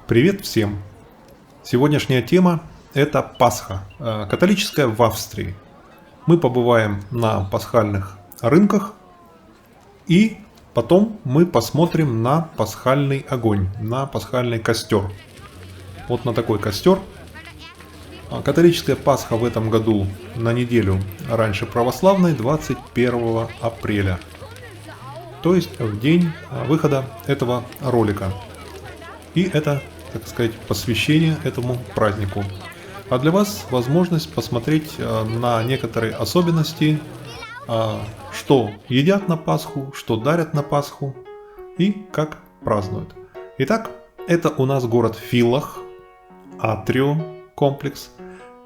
Привет всем! Сегодняшняя тема – это Пасха, католическая в Австрии. Мы побываем на пасхальных рынках и потом мы посмотрим на пасхальный огонь, на пасхальный костер. Вот на такой костер. Католическая Пасха в этом году на неделю раньше православной, 21 апреля. То есть в день выхода этого ролика. И это, так сказать, посвящение этому празднику. А для вас возможность посмотреть на некоторые особенности, что едят на Пасху, что дарят на Пасху и как празднуют. Итак, это у нас город Виллах, Атрио комплекс.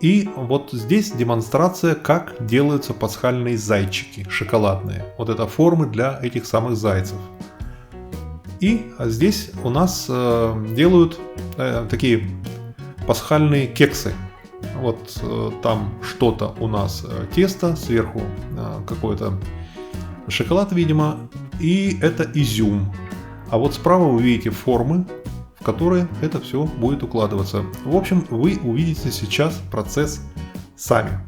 И вот здесь демонстрация, как делаются пасхальные зайчики шоколадные. Вот это формы для этих самых зайцев. И здесь у нас делают такие пасхальные кексы. Вот там что-то у нас тесто, сверху какой-то шоколад, видимо, и это изюм. А вот справа вы видите формы, в которые это все будет укладываться. В общем, вы увидите сейчас процесс сами.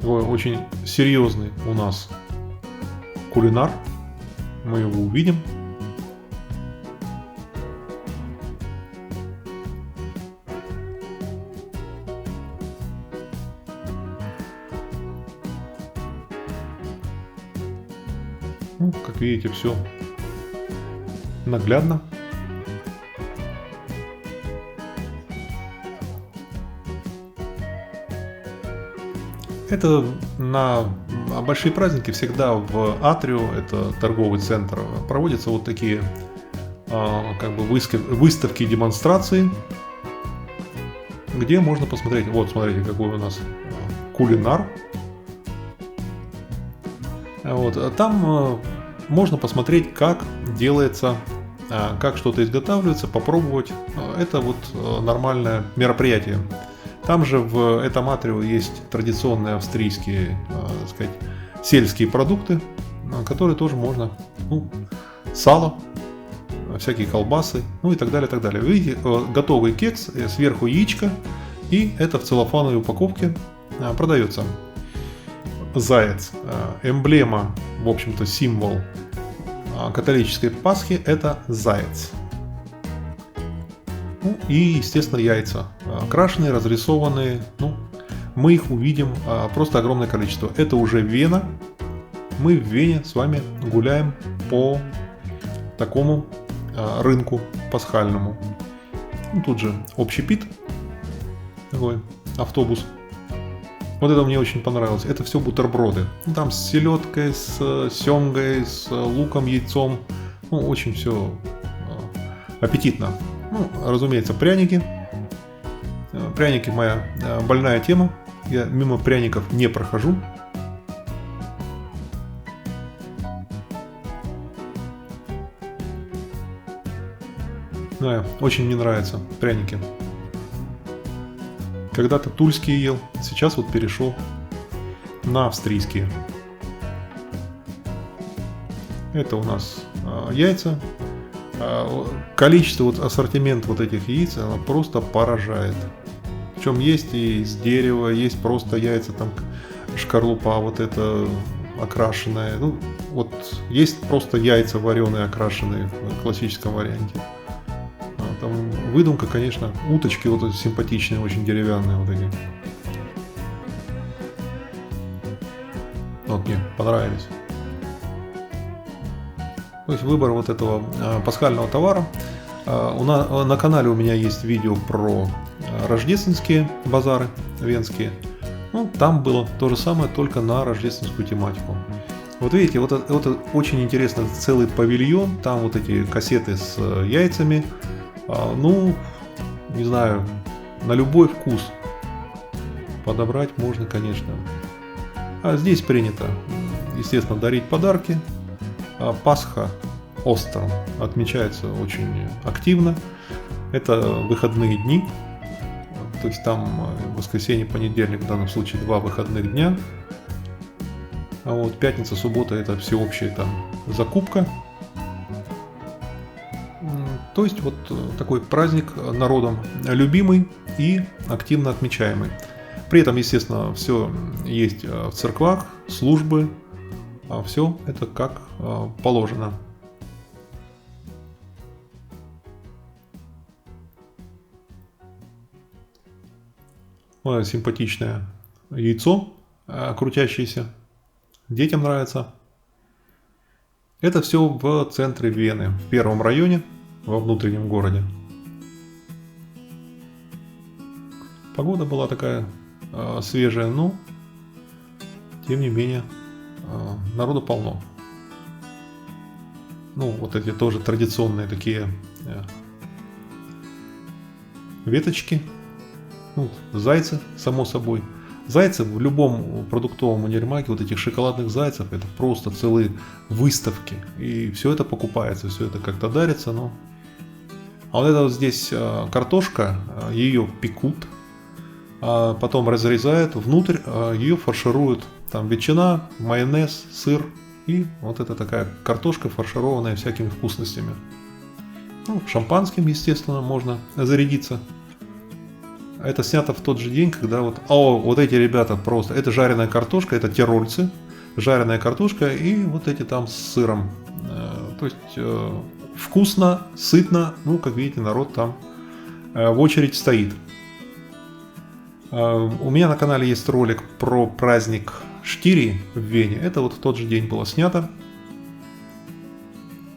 Очень серьезный у нас кулинар. Мы его увидим. Ну, как видите, все наглядно. Это на большие праздники всегда в Атрио, это торговый центр, проводятся вот такие как бы выставки, демонстрации, где можно посмотреть. Вот смотрите, какой у нас кулинар. Вот, там можно посмотреть, как делается, как что-то изготавливается, попробовать. Это вот нормальное мероприятие. Там же в этом Атрио есть традиционные австрийские, так сказать, сельские продукты, которые тоже можно, сало, всякие колбасы, ну и так далее, так далее. Видите, готовый кекс, сверху яичко, и это в целлофановой упаковке продается. Заяц, эмблема, в общем-то, символ католической Пасхи, это заяц. Ну и, естественно, яйца. Крашеные, разрисованные. Ну, мы их увидим просто огромное количество. Это уже Вена. Мы в Вене с вами гуляем по такому рынку пасхальному. Ну, тут же общепит. Такой автобус. Вот это мне очень понравилось. Это все бутерброды. Ну, там с селедкой, с семгой, с луком, яйцом. Ну, очень все аппетитно. Ну, разумеется, пряники. Пряники моя больная тема. Я мимо пряников не прохожу. Да, очень мне нравятся пряники. Когда-то тульские ел, сейчас вот перешел на австрийские. Это у нас яйца. Количество, вот ассортимент вот этих яиц, оно просто поражает. Причем есть и из дерева, есть просто яйца, там шкарлупа вот это окрашенная. Ну, вот есть просто яйца вареные, окрашенные в классическом варианте. Там выдумка, конечно, уточки вот эти симпатичные, очень деревянные вот эти. Вот мне понравились. То есть выбор вот этого пасхального товара. На канале у меня есть видео про рождественские базары венские. Ну, там было то же самое, только на рождественскую тематику. Вот видите, вот это очень интересно, целый павильон. Там вот эти кассеты с яйцами. Ну, не знаю, на любой вкус подобрать можно, конечно. А здесь принято, естественно, дарить подарки. Пасха Остерн отмечается очень активно. Это выходные дни. То есть там воскресенье, понедельник, в данном случае 2 выходных дня. А вот пятница, суббота — это всеобщая там закупка. То есть вот такой праздник народом любимый и активно отмечаемый. При этом, естественно, все есть в церквах, службы, все это как положено. Симпатичное яйцо, крутящееся. Детям нравится. Это все в центре Вены, в первом районе, во внутреннем городе. Погода была такая свежая, но тем не менее народу полно. Ну, вот эти тоже традиционные такие веточки. Ну, зайцы, само собой. Зайцы в любом продуктовом универмаге, вот этих шоколадных зайцев, это просто целые выставки. И все это покупается, все это как-то дарится. Но... А вот это вот здесь картошка, ее пекут, а потом разрезают, внутрь ее фаршируют. Там ветчина, майонез, сыр и вот это такая картошка, фаршированная всякими вкусностями. Ну, шампанским, естественно, можно зарядиться. Это снято в тот же день, когда вот эти ребята просто... Это жареная картошка, это тирольцы. Жареная картошка и вот эти там с сыром. То есть вкусно, сытно. Ну, как видите, народ там в очередь стоит. У меня на канале есть ролик про праздник Штири в Вене. Это вот в тот же день было снято.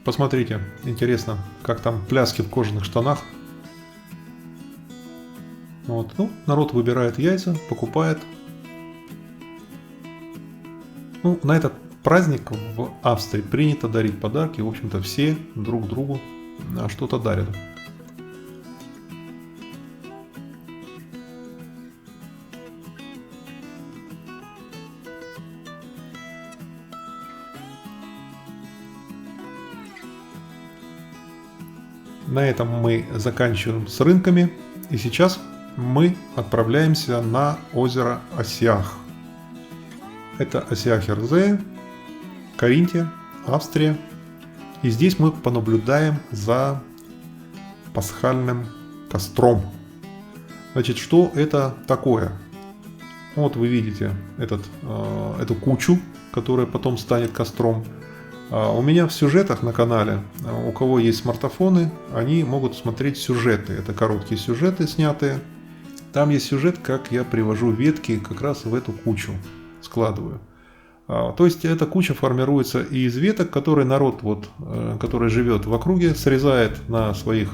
Посмотрите, интересно, как там пляски в кожаных штанах. Вот. Ну, народ выбирает яйца, покупает. Ну, на этот праздник в Австрии принято дарить подарки. В общем-то, все друг другу что-то дарят. На этом мы заканчиваем с рынками. И сейчас мы отправляемся на озеро Осиах. Это Осиахерзее, Каринтия, Австрия. И здесь мы понаблюдаем за пасхальным костром. Значит, что это такое? Вот вы видите эту кучу, которая потом станет костром. У меня в сюжетах на канале, у кого есть смартфоны, они могут смотреть сюжеты. Это короткие сюжеты снятые. Там есть сюжет, как я привожу ветки как раз в эту кучу, складываю. То есть эта куча формируется из веток, которые народ, который живет в округе, срезает на своих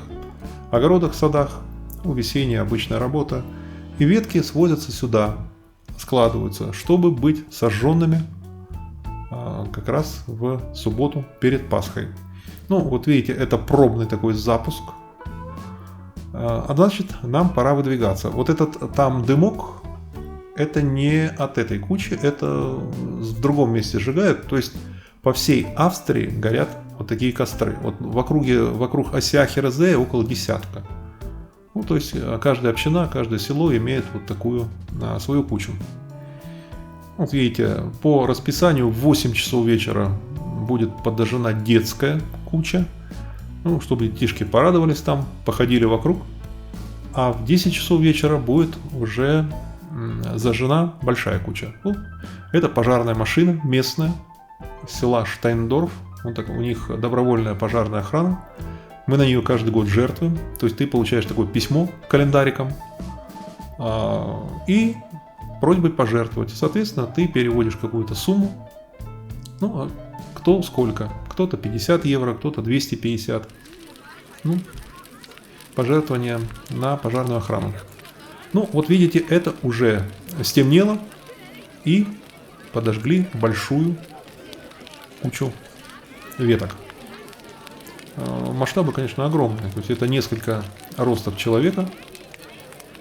огородах, садах. Весенняя обычная работа. И ветки свозятся сюда, складываются, чтобы быть сожженными как раз в субботу перед Пасхой. Ну, вот видите, это пробный такой запуск. А значит, нам пора выдвигаться. Вот этот там дымок, это не от этой кучи, это в другом месте сжигают. То есть по всей Австрии горят вот такие костры. Вот вокруг Осиахерзее около десятка. Ну, то есть каждая община, каждое село имеет вот такую свою кучу. Вот видите, по расписанию в 8 часов вечера будет подожжена детская куча. Ну, чтобы детишки порадовались там, походили вокруг. А в 10 часов вечера будет уже зажжена большая куча. Ну, это пожарная машина местная, села Штайндорф. Вот так, у них добровольная пожарная охрана. Мы на нее каждый год жертвуем. То есть ты получаешь такое письмо календариком и просьбой пожертвовать. Соответственно, ты переводишь какую-то сумму. Ну, а кто сколько? Кто-то 50 евро, кто-то 250. Ну, пожертвования на пожарную охрану. Ну, вот видите, это уже стемнело и подожгли большую кучу веток. Масштабы, конечно, огромные. То есть это несколько ростов человека.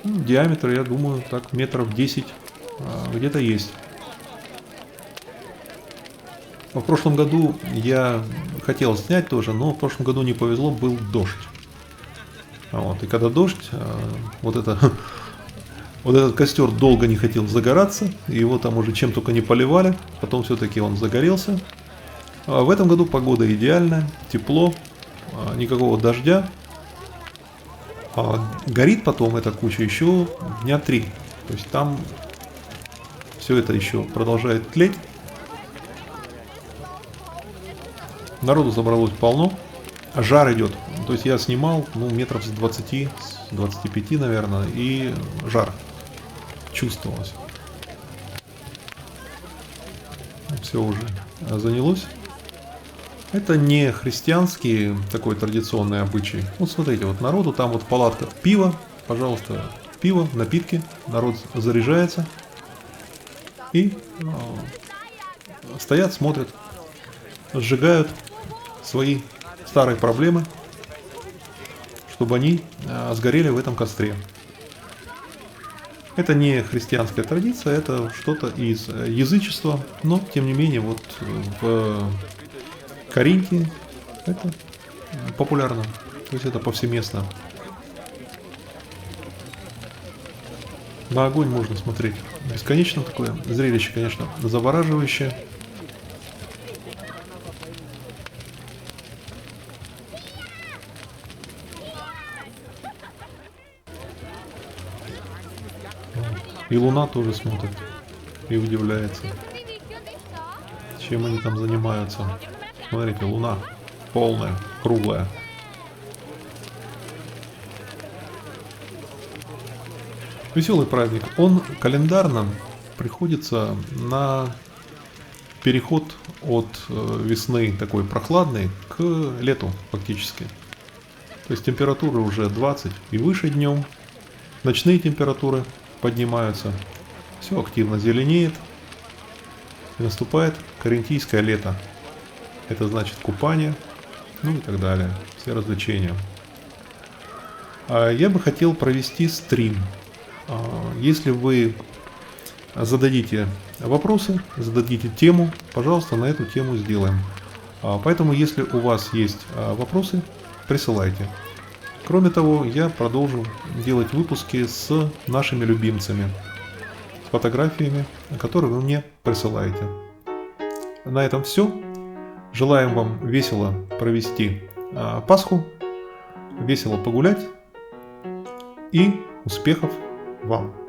Ну, диаметр, я думаю, так метров 10 где-то есть. В прошлом году я хотел снять тоже, но в прошлом году не повезло, был дождь. Вот, и когда дождь, вот это Вот этот костер долго не хотел загораться, его там уже чем только не поливали, потом все-таки он загорелся. В этом году погода идеальная, тепло, никакого дождя. Горит потом эта куча еще дня 3. То есть там все это еще продолжает тлеть. Народу собралось полно. Жар идет. То есть я снимал метров с 20, с 25, наверное, и жар чувствовалось. Все уже занялось. Это не христианский такой традиционный обычай. Вот смотрите, вот народу там вот палатка. Пиво, пожалуйста, пиво, напитки. Народ заряжается. И стоят, смотрят, сжигают свои старые проблемы, чтобы они сгорели в этом костре. Это не христианская традиция, это что-то из язычества, но тем не менее вот в Коринте это популярно, то есть это повсеместно. На огонь можно смотреть бесконечно, такое зрелище, конечно, завораживающее. И Луна тоже смотрит и удивляется, чем они там занимаются. Смотрите, Луна полная, круглая. Веселый праздник. Он календарно приходится на переход от весны такой прохладной к лету фактически. То есть температуры уже 20 и выше днем. Ночные температуры поднимаются. Все активно зеленеет. И наступает карентийское лето. Это значит купание, ну и так далее. Все развлечения. Я бы хотел провести стрим. Если вы зададите вопросы, зададите тему, пожалуйста, на эту тему сделаем. Поэтому, если у вас есть вопросы, присылайте. Кроме того, я продолжу делать выпуски с нашими любимцами, с фотографиями, которые вы мне присылаете. На этом все. Желаем вам весело провести Пасху, весело погулять и успехов вам!